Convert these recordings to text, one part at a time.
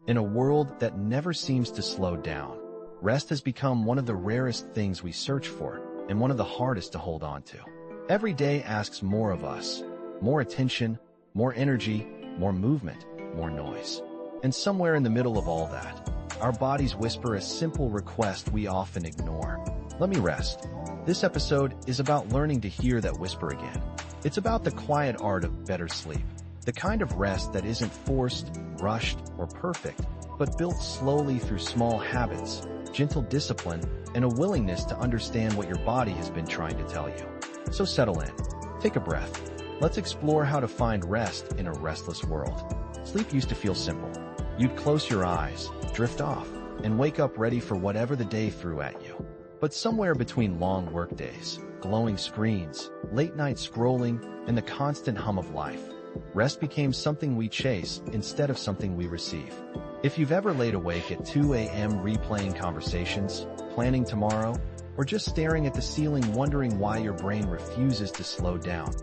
In a world that never seems to slow down, rest has become one of the rarest things we search for and one of the hardest to hold on to. Every day asks more of us, more attention, more energy, more movement, more noise. And somewhere in the middle of all that, our bodies whisper a simple request we often ignore. Let me rest. This episode is about learning to hear that whisper again. It's about the quiet art of better sleep. The kind of rest that isn't forced, rushed, or perfect, but built slowly through small habits, gentle discipline, and a willingness to understand what your body has been trying to tell you. So settle in. Take a breath. Let's explore how to find rest in a restless world. Sleep used to feel simple. You'd close your eyes, drift off, and wake up ready for whatever the day threw at you. But somewhere between long workdays, glowing screens, late-night scrolling, and the constant hum of life, rest became something we chase instead of something we receive. If you've ever laid awake at 2 a.m. replaying conversations, planning tomorrow, or just staring at the ceiling wondering why your brain refuses to slow down,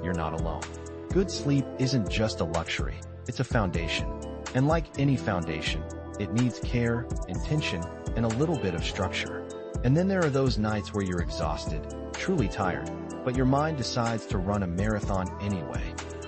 you're not alone. Good sleep isn't just a luxury, it's a foundation. And like any foundation, it needs care, intention, and a little bit of structure. And then there are those nights where you're exhausted, truly tired, but your mind decides to run a marathon anyway.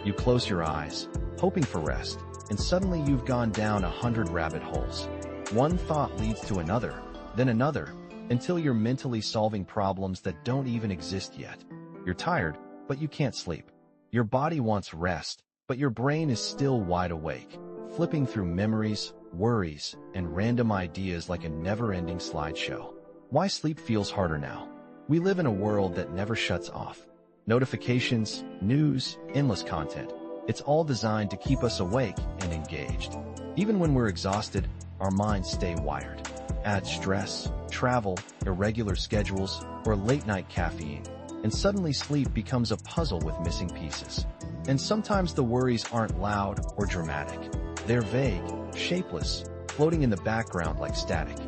You close your eyes, hoping for rest, and suddenly you've gone down 100 rabbit holes. One thought leads to another, then another, until you're mentally solving problems that don't even exist yet. You're tired, but you can't sleep. Your body wants rest, but your brain is still wide awake, flipping through memories, worries, and random ideas like a never-ending slideshow. Why sleep feels harder now? We live in a world that never shuts off. Notifications, news, endless content. It's all designed to keep us awake and engaged. Even when we're exhausted, our minds stay wired. Add stress, travel, irregular schedules, or late-night caffeine, and suddenly sleep becomes a puzzle with missing pieces. And sometimes the worries aren't loud or dramatic. They're vague, shapeless, floating in the background like static.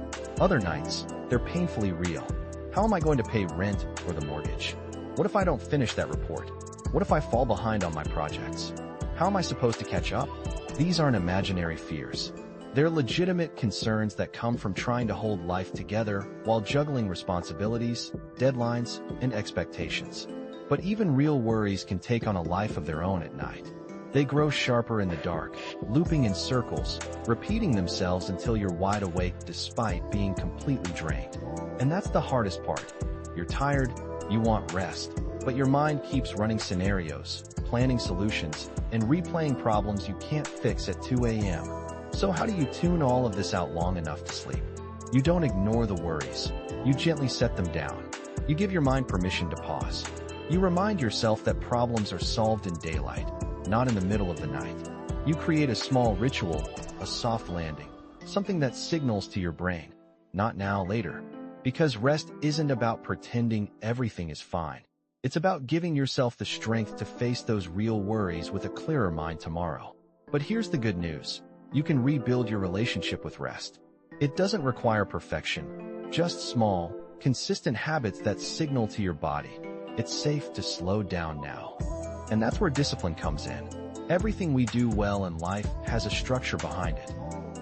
Other nights, they're painfully real. How am I going to pay rent or the mortgage? What if I don't finish that report? What if I fall behind on my projects? How am I supposed to catch up? These aren't imaginary fears. They're legitimate concerns that come from trying to hold life together while juggling responsibilities, deadlines, and expectations. But even real worries can take on a life of their own at night. They grow sharper in the dark, looping in circles, repeating themselves until you're wide awake despite being completely drained. And that's the hardest part. You're tired, you want rest, but your mind keeps running scenarios, planning solutions, and replaying problems you can't fix at 2 a.m. So how do you tune all of this out long enough to sleep? You don't ignore the worries. You gently set them down. You give your mind permission to pause. You remind yourself that problems are solved in daylight, not in the middle of the night. You create a small ritual, a soft landing, something that signals to your brain, not now, later. Because rest isn't about pretending everything is fine. It's about giving yourself the strength to face those real worries with a clearer mind tomorrow. But here's the good news. You can rebuild your relationship with rest. It doesn't require perfection, just small, consistent habits that signal to your body. It's safe to slow down now. And that's where discipline comes in. Everything we do well in life has a structure behind it.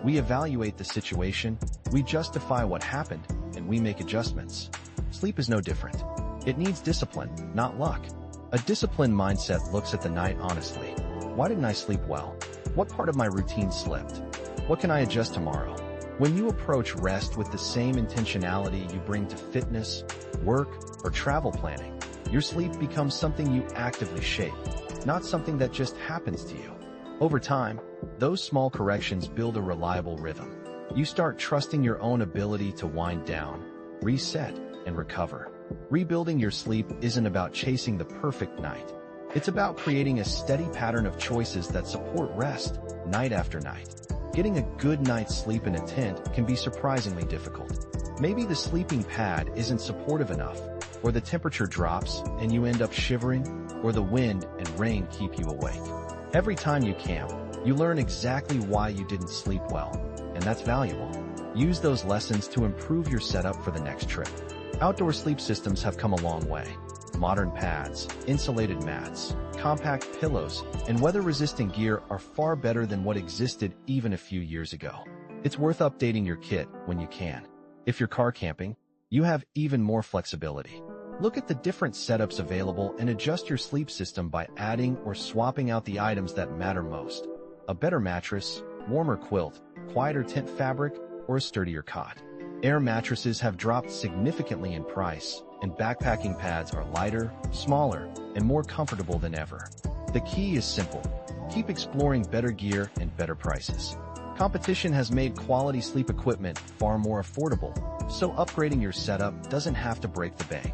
We evaluate the situation, we justify what happened, and we make adjustments. Sleep is no different. It needs discipline, not luck. A disciplined mindset looks at the night honestly. Why didn't I sleep well? What part of my routine slipped? What can I adjust tomorrow? When you approach rest with the same intentionality you bring to fitness, work, or travel planning, your sleep becomes something you actively shape, not something that just happens to you. Over time, those small corrections build a reliable rhythm. You start trusting your own ability to wind down, reset, and recover. Rebuilding your sleep isn't about chasing the perfect night. It's about creating a steady pattern of choices that support rest, night after night. Getting a good night's sleep in a tent can be surprisingly difficult. Maybe the sleeping pad isn't supportive enough, or the temperature drops and you end up shivering, or the wind and rain keep you awake. Every time you camp, you learn exactly why you didn't sleep well, and that's valuable. Use those lessons to improve your setup for the next trip. Outdoor sleep systems have come a long way. Modern pads, insulated mats, compact pillows, and weather-resistant gear are far better than what existed even a few years ago. It's worth updating your kit when you can. If you're car camping, you have even more flexibility. Look at the different setups available and adjust your sleep system by adding or swapping out the items that matter most. A better mattress, warmer quilt, quieter tent fabric, or a sturdier cot. Air mattresses have dropped significantly in price, and backpacking pads are lighter, smaller, and more comfortable than ever. The key is simple. Keep exploring better gear and better prices. Competition has made quality sleep equipment far more affordable, so upgrading your setup doesn't have to break the bank.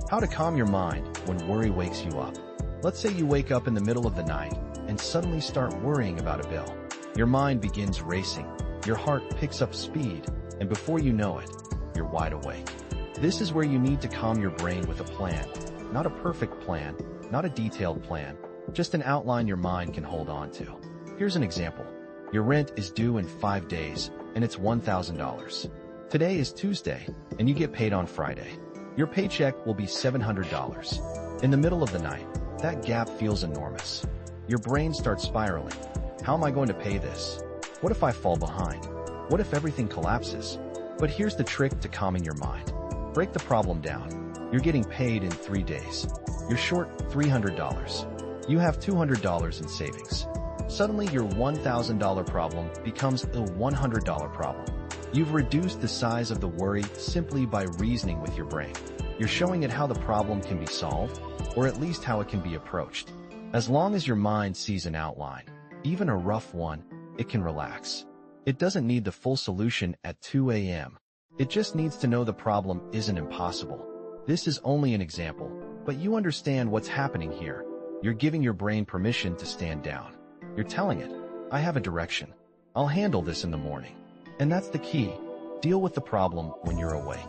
How to calm your mind when worry wakes you up. Let's say you wake up in the middle of the night and suddenly start worrying about a bill. Your mind begins racing, your heart picks up speed, and before you know it, you're wide awake. This is where you need to calm your brain with a plan. Not a perfect plan, not a detailed plan, just an outline your mind can hold on to. Here's an example. Your rent is due in 5 days, and it's $1,000. Today is Tuesday, and you get paid on Friday. Your paycheck will be $700. In the middle of the night, that gap feels enormous. Your brain starts spiraling. How am I going to pay this? What if I fall behind? What if everything collapses? But here's the trick to calming your mind. Break the problem down. You're getting paid in 3 days. You're short $300. You have $200 in savings. Suddenly your $1,000 problem becomes a $100 problem. You've reduced the size of the worry simply by reasoning with your brain. You're showing it how the problem can be solved, or at least how it can be approached. As long as your mind sees an outline, even a rough one, it can relax. It doesn't need the full solution at 2 a.m. It just needs to know the problem isn't impossible. This is only an example, but you understand what's happening here. You're giving your brain permission to stand down. You're telling it, I have a direction. I'll handle this in the morning. And that's the key. Deal with the problem when you're awake.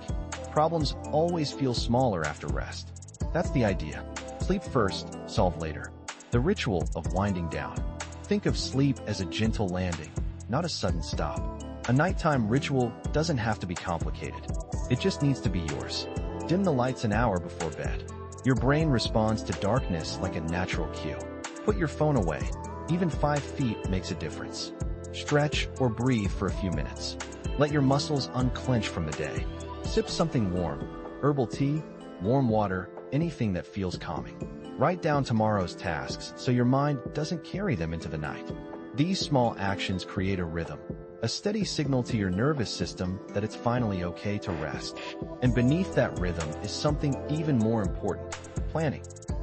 Problems always feel smaller after rest. That's the idea. Sleep first, solve later. The ritual of winding down. Think of sleep as a gentle landing, not a sudden stop. A nighttime ritual doesn't have to be complicated. It just needs to be yours. Dim the lights an hour before bed. Your brain responds to darkness like a natural cue. Put your phone away. Even 5 feet makes a difference. Stretch or breathe for a few minutes. Let your muscles unclench from the day. Sip something warm, herbal tea, warm water, anything that feels calming. Write down tomorrow's tasks so your mind doesn't carry them into the night. These small actions create a rhythm, a steady signal to your nervous system that it's finally okay to rest. And beneath that rhythm is something even more important, planning.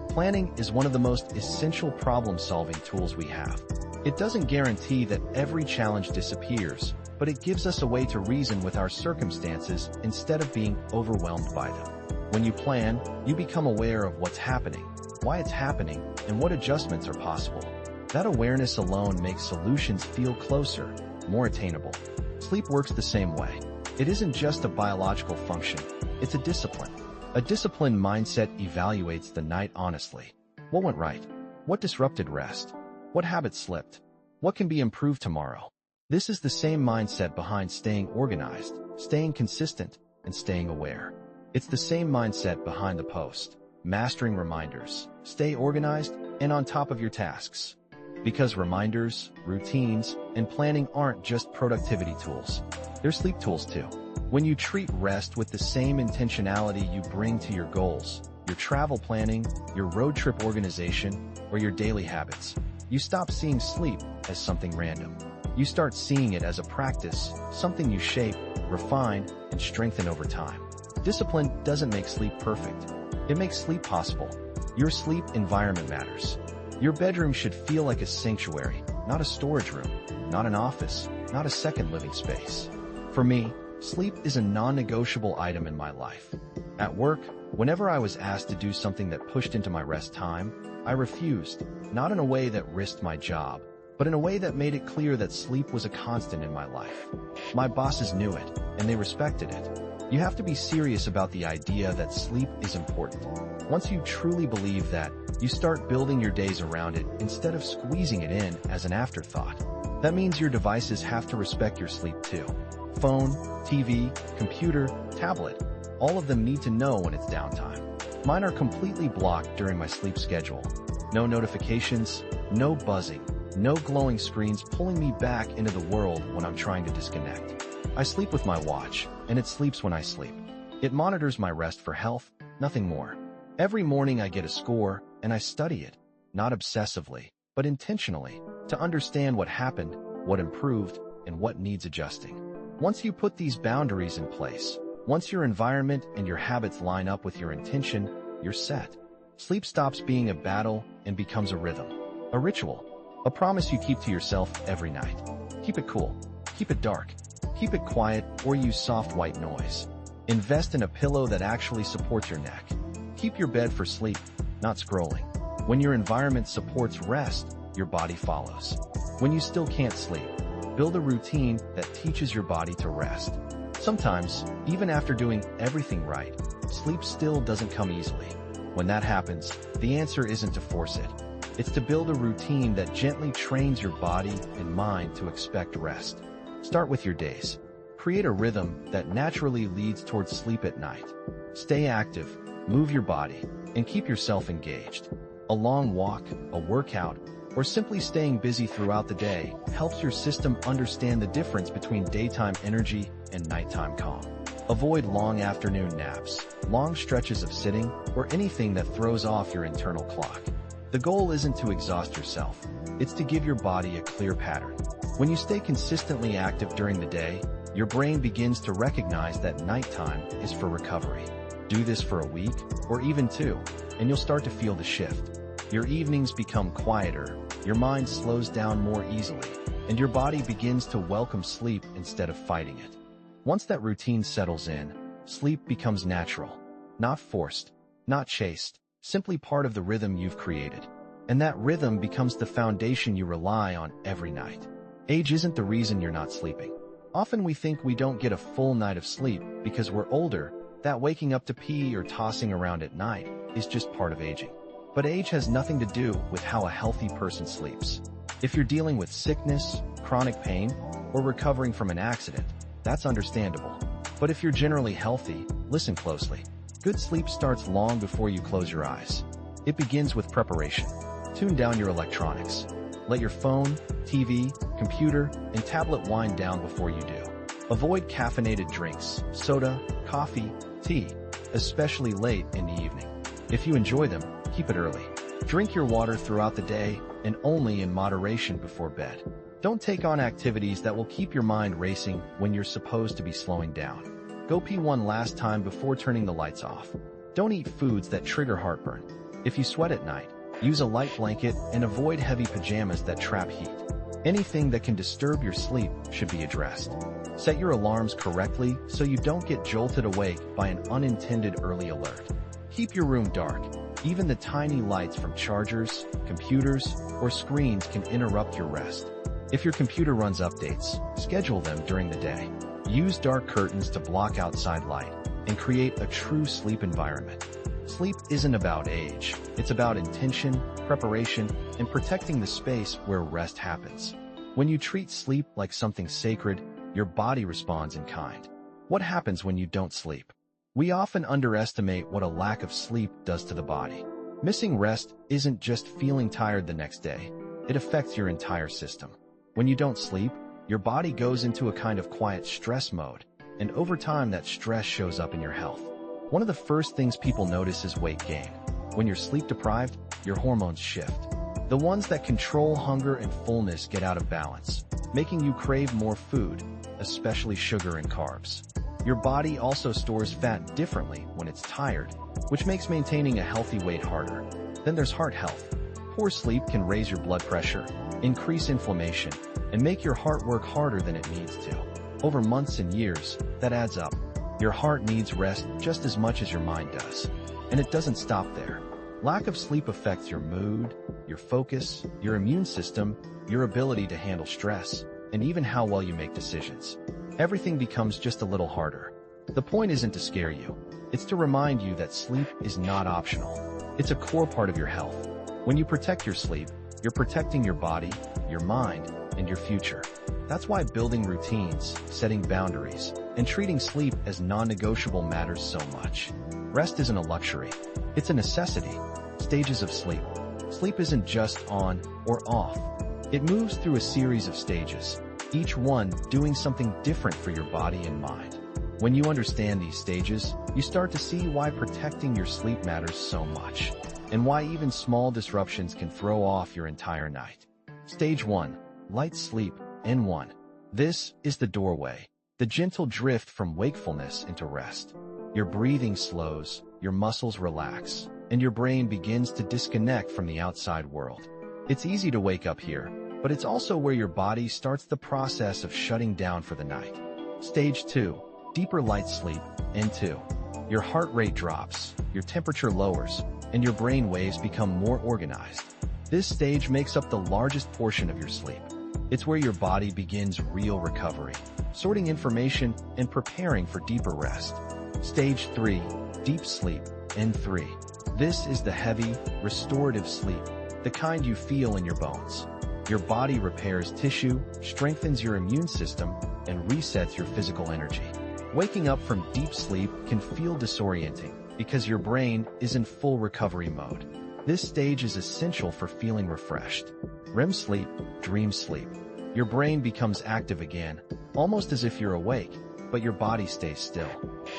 Planning is one of the most essential problem-solving tools we have. It doesn't guarantee that every challenge disappears, but it gives us a way to reason with our circumstances instead of being overwhelmed by them. When you plan, you become aware of what's happening, why it's happening, and what adjustments are possible. That awareness alone makes solutions feel closer, more attainable. Sleep works the same way. It isn't just a biological function, it's a discipline. A disciplined mindset evaluates the night honestly. What went right? What disrupted rest? What habits slipped? What can be improved tomorrow? This is the same mindset behind staying organized, staying consistent, and staying aware. It's the same mindset behind the post. Mastering reminders. Stay organized and on top of your tasks. Because reminders, routines, and planning aren't just productivity tools. They're sleep tools too. When you treat rest with the same intentionality you bring to your goals, your travel planning, your road trip organization, or your daily habits, you stop seeing sleep as something random. You start seeing it as a practice, something you shape, refine, and strengthen over time. Discipline doesn't make sleep perfect. It makes sleep possible. Your sleep environment matters. Your bedroom should feel like a sanctuary, not a storage room, not an office, not a second living space. For me, sleep is a non-negotiable item in my life. At work, whenever I was asked to do something that pushed into my rest time, I refused, not in a way that risked my job, but in a way that made it clear that sleep was a constant in my life. My bosses knew it, and they respected it. You have to be serious about the idea that sleep is important. Once you truly believe that, you start building your days around it instead of squeezing it in as an afterthought. That means your devices have to respect your sleep too. Phone, TV, computer, tablet, all of them need to know when it's downtime. Mine are completely blocked during my sleep schedule. No notifications, no buzzing, no glowing screens pulling me back into the world when I'm trying to disconnect. I sleep with my watch, and it sleeps when I sleep. It monitors my rest for health, nothing more. Every morning I get a score, and I study it, not obsessively, but intentionally, to understand what happened, what improved, and what needs adjusting. Once you put these boundaries in place, once your environment and your habits line up with your intention, you're set. Sleep stops being a battle and becomes a rhythm, a ritual, a promise you keep to yourself every night. Keep it cool, keep it dark, keep it quiet, or use soft white noise. Invest in a pillow that actually supports your neck. Keep your bed for sleep, not scrolling. When your environment supports rest, your body follows. When you still can't sleep, build a routine that teaches your body to rest. Sometimes, even after doing everything right, sleep still doesn't come easily. When that happens, the answer isn't to force it. It's to build a routine that gently trains your body and mind to expect rest. Start with your days. Create a rhythm that naturally leads towards sleep at night. Stay active, move your body, and keep yourself engaged. A long walk, a workout, or simply staying busy throughout the day helps your system understand the difference between daytime energy and nighttime calm. Avoid long afternoon naps, long stretches of sitting, or anything that throws off your internal clock. The goal isn't to exhaust yourself, it's to give your body a clear pattern. When you stay consistently active during the day, your brain begins to recognize that nighttime is for recovery. Do this for a week, or even 2, and you'll start to feel the shift. Your evenings become quieter, your mind slows down more easily, and your body begins to welcome sleep instead of fighting it. Once that routine settles in, sleep becomes natural, not forced, not chased, simply part of the rhythm you've created. And that rhythm becomes the foundation you rely on every night. Age isn't the reason you're not sleeping. Often we think we don't get a full night of sleep because we're older, that waking up to pee or tossing around at night is just part of aging. But age has nothing to do with how a healthy person sleeps. If you're dealing with sickness, chronic pain, or recovering from an accident, that's understandable. But if you're generally healthy, listen closely. Good sleep starts long before you close your eyes. It begins with preparation. Tune down your electronics. Let your phone, TV, computer, and tablet wind down before you do. Avoid caffeinated drinks, soda, coffee, tea, especially late in the evening. If you enjoy them, keep it early. Drink your water throughout the day and only in moderation before bed. Don't take on activities that will keep your mind racing when you're supposed to be slowing down. Go pee one last time before turning the lights off. Don't eat foods that trigger heartburn. If you sweat at night, use a light blanket and avoid heavy pajamas that trap heat. Anything that can disturb your sleep should be addressed. Set your alarms correctly so you don't get jolted awake by an unintended early alert. Keep your room dark. Even the tiny lights from chargers, computers, or screens can interrupt your rest. If your computer runs updates, schedule them during the day. Use dark curtains to block outside light and create a true sleep environment. Sleep isn't about age. It's about intention, preparation, and protecting the space where rest happens. When you treat sleep like something sacred, your body responds in kind. What happens when you don't sleep? We often underestimate what a lack of sleep does to the body. Missing rest isn't just feeling tired the next day. It affects your entire system. When you don't sleep, your body goes into a kind of quiet stress mode, and over time that stress shows up in your health. One of the first things people notice is weight gain. When you're sleep deprived, your hormones shift. The ones that control hunger and fullness get out of balance, making you crave more food, especially sugar and carbs. Your body also stores fat differently when it's tired, which makes maintaining a healthy weight harder. Then there's heart health. Poor sleep can raise your blood pressure, increase inflammation, and make your heart work harder than it needs to. Over months and years, that adds up. Your heart needs rest just as much as your mind does. And it doesn't stop there. Lack of sleep affects your mood, your focus, your immune system, your ability to handle stress, and even how well you make decisions. Everything becomes just a little harder. The point isn't to scare you. It's to remind you that sleep is not optional. It's a core part of your health. When you protect your sleep, you're protecting your body, your mind, and your future. That's why building routines, setting boundaries, and treating sleep as non-negotiable matters so much. Rest isn't a luxury. It's a necessity. Stages of sleep. Sleep isn't just on or off. It moves through a series of stages, each one doing something different for your body and mind. When you understand these stages, you start to see why protecting your sleep matters so much, and why even small disruptions can throw off your entire night. Stage 1. Light sleep, N1. This is the doorway, the gentle drift from wakefulness into rest. Your breathing slows, your muscles relax, and your brain begins to disconnect from the outside world. It's easy to wake up here, but it's also where your body starts the process of shutting down for the night. Stage 2. Deeper light sleep, N2. Your heart rate drops, your temperature lowers, and your brain waves become more organized. This stage makes up the largest portion of your sleep. It's where your body begins real recovery, sorting information and preparing for deeper rest. Stage 3. Deep sleep, N3. This is the heavy, restorative sleep, the kind you feel in your bones. Your body repairs tissue, strengthens your immune system, and resets your physical energy. Waking up from deep sleep can feel disorienting because your brain is in full recovery mode. This stage is essential for feeling refreshed. REM sleep, dream sleep. Your brain becomes active again, almost as if you're awake, but your body stays still.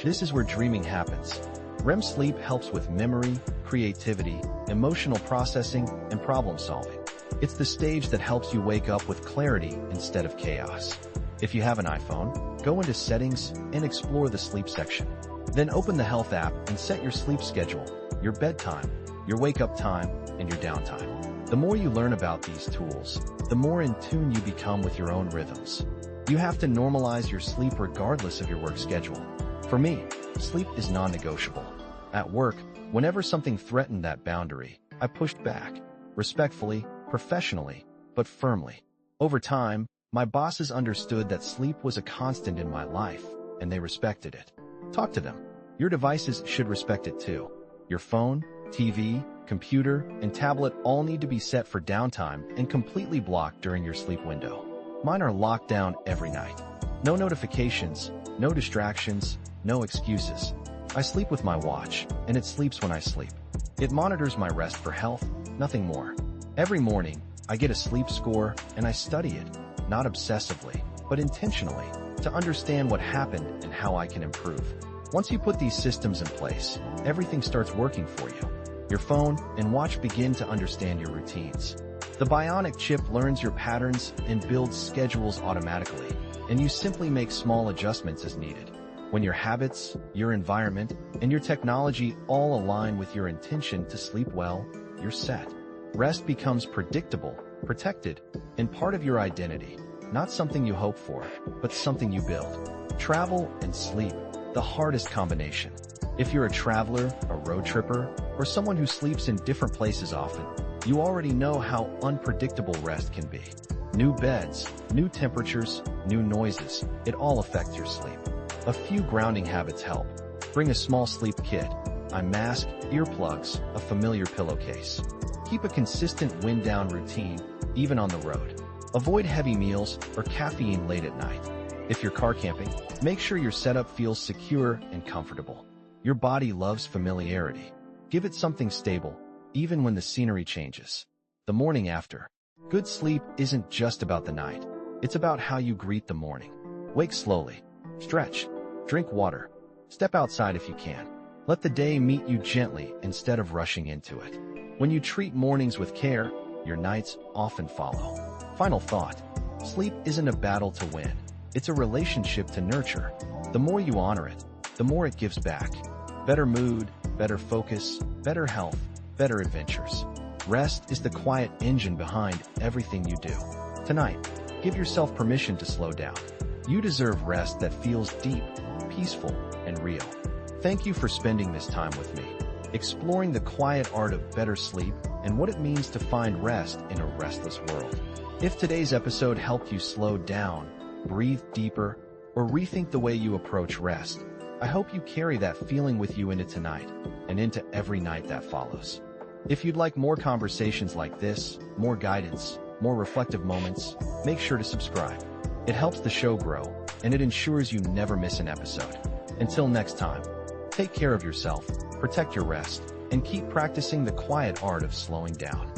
This is where dreaming happens. REM sleep helps with memory, creativity, emotional processing, and problem solving. It's the stage that helps you wake up with clarity instead of chaos. If you have an iPhone, go into Settings and explore the Sleep section. Then open the Health app and set your sleep schedule, your bedtime, your wake-up time, and your downtime. The more you learn about these tools, the more in tune you become with your own rhythms. You have to normalize your sleep regardless of your work schedule. For me, sleep is non-negotiable. At work, whenever something threatened that boundary, I pushed back, respectfully, professionally, but firmly. Over time, my bosses understood that sleep was a constant in my life, and they respected it. Talk to them. Your devices should respect it too. Your phone, TV, computer, and tablet all need to be set for downtime and completely blocked during your sleep window. Mine are locked down every night. No notifications, no distractions, no excuses. I sleep with my watch, and it sleeps when I sleep. It monitors my rest for health, nothing more. Every morning, I get a sleep score, and I study it, not obsessively, but intentionally, to understand what happened and how I can improve. Once you put these systems in place, everything starts working for you. Your phone and watch begin to understand your routines. The bionic chip learns your patterns and builds schedules automatically, and you simply make small adjustments as needed. When your habits, your environment, and your technology all align with your intention to sleep well, you're set. Rest becomes predictable, protected, and part of your identity, not something you hope for, but something you build. Travel and sleep, the hardest combination. If you're a traveler, a road tripper, or someone who sleeps in different places often, you already know how unpredictable rest can be. New beds, new temperatures, new noises, it all affects your sleep. A few grounding habits help. Bring a small sleep kit, eye mask, earplugs, a familiar pillowcase. Keep a consistent wind-down routine, even on the road. Avoid heavy meals or caffeine late at night. If you're car camping, make sure your setup feels secure and comfortable. Your body loves familiarity. Give it something stable, even when the scenery changes. The morning after. Good sleep isn't just about the night. It's about how you greet the morning. Wake slowly. Stretch. Drink water. Step outside if you can. Let the day meet you gently instead of rushing into it. When you treat mornings with care, your nights often follow. Final thought. Sleep isn't a battle to win. It's a relationship to nurture. The more you honor it, the more it gives back. Better mood, better focus, better health, better adventures. Rest is the quiet engine behind everything you do. Tonight, give yourself permission to slow down. You deserve rest that feels deep, peaceful, and real. Thank you for spending this time with me, exploring the quiet art of better sleep and what it means to find rest in a restless world. If today's episode helped you slow down, breathe deeper, or rethink the way you approach rest, I hope you carry that feeling with you into tonight and into every night that follows. If you'd like more conversations like this, more guidance, more reflective moments, make sure to subscribe. It helps the show grow, and it ensures you never miss an episode. Until next time, take care of yourself protect your rest, and keep practicing the quiet art of slowing down.